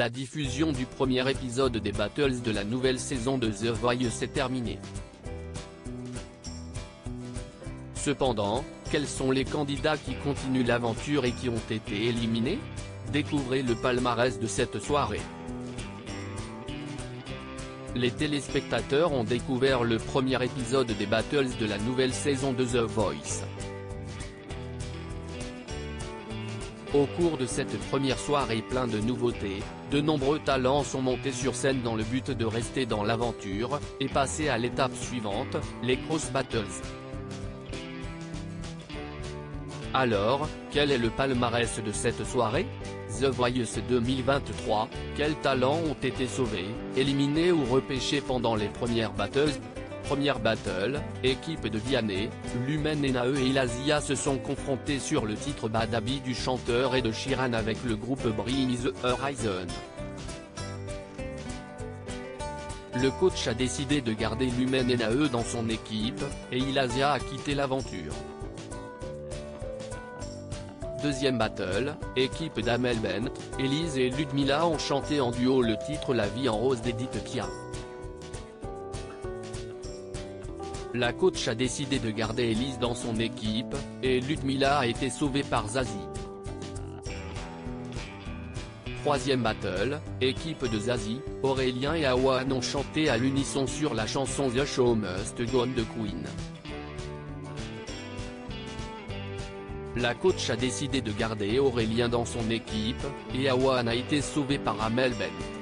La diffusion du premier épisode des Battles de la nouvelle saison de The Voice est terminée. Cependant, quels sont les candidats qui continuent l'aventure et qui ont été éliminés? Découvrez le palmarès de cette soirée. Les téléspectateurs ont découvert le premier épisode des Battles de la nouvelle saison de The Voice. Au cours de cette première soirée plein de nouveautés, de nombreux talents sont montés sur scène dans le but de rester dans l'aventure, et passer à l'étape suivante, les Cross Battles. Alors, quel est le palmarès de cette soirée? The Voice 2023, quels talents ont été sauvés, éliminés ou repêchés pendant les premières battles? Première battle, équipe de Vianney, Lumen et Nae et Ilasia se sont confrontés sur le titre Bad Habit du chanteur et de Sheeran avec le groupe Bring the Horizon. Le coach a décidé de garder Lumen et Nae dans son équipe, et Ilasia a quitté l'aventure. Deuxième battle, équipe d'Amel Bent, Elise et Ludmilla ont chanté en duo le titre La vie en rose d'Edith Piaf. La coach a décidé de garder Elise dans son équipe, et Ludmilla a été sauvée par Zazie. Troisième battle, équipe de Zazie, Aurélien et Awan ont chanté à l'unisson sur la chanson The Show Must Go On de Queen. La coach a décidé de garder Aurélien dans son équipe, et Awan a été sauvé par Amel Bent.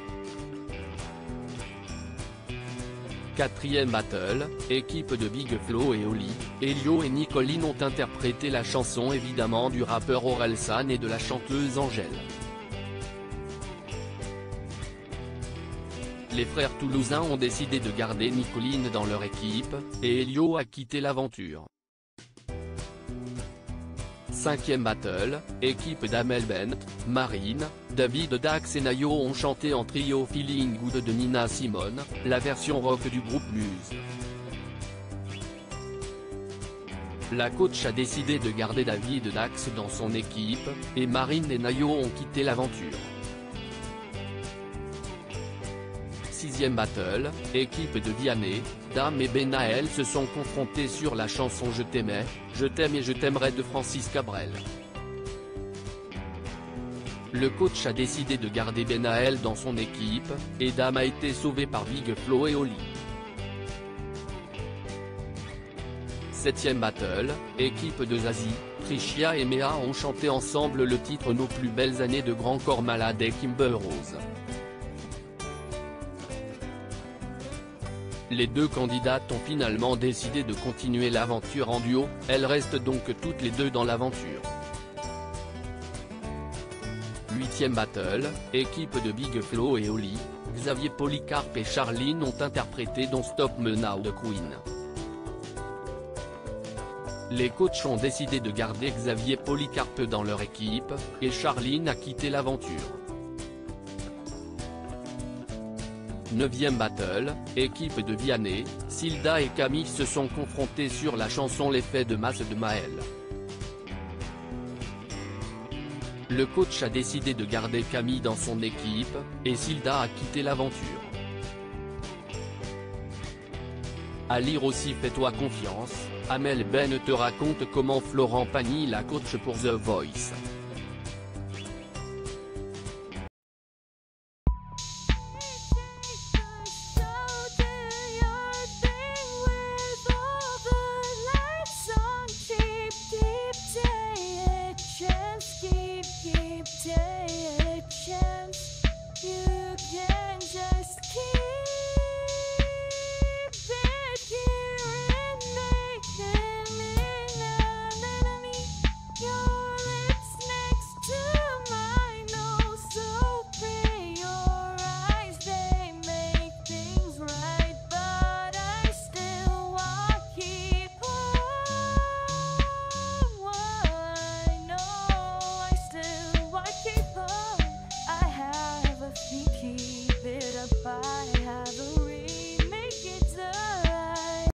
Quatrième battle, équipe de Big Flo et Oli, Elio et Nicoline ont interprété la chanson évidemment du rappeur Orelsan et de la chanteuse Angèle. Les frères toulousains ont décidé de garder Nicoline dans leur équipe, et Elio a quitté l'aventure. Cinquième battle, équipe d'Amel Bent, Marine, David Dax et Nayo ont chanté en trio Feeling Good de Nina Simone, la version rock du groupe Muse. La coach a décidé de garder David Dax dans son équipe, et Marine et Nayo ont quitté l'aventure. Sixième battle, équipe de Vianney, Dame et Benaël se sont confrontés sur la chanson Je t'aimais, je t'aime et je t'aimerai de Francis Cabrel. Le coach a décidé de garder Benaël dans son équipe, et Dame a été sauvé par Big Flo et Oli. Septième battle, équipe de Zazie, Tricia et Méa ont chanté ensemble le titre Nos plus belles années de Grand Corps Malade et Kimber Rose. Les deux candidates ont finalement décidé de continuer l'aventure en duo, elles restent donc toutes les deux dans l'aventure. Huitième battle, équipe de Big Flo et Oli, Xavier Polycarpe et Charline ont interprété Don't Stop Me Now de Queen. Les coachs ont décidé de garder Xavier Polycarpe dans leur équipe, et Charline a quitté l'aventure. Neuvième battle, équipe de Vianney, Silda et Camille se sont confrontés sur la chanson L'effet de masse de Maël. Le coach a décidé de garder Camille dans son équipe, et Silda a quitté l'aventure. À lire aussi Fais-toi confiance, Amel Bent te raconte comment Florent Pagny la coach pour The Voice.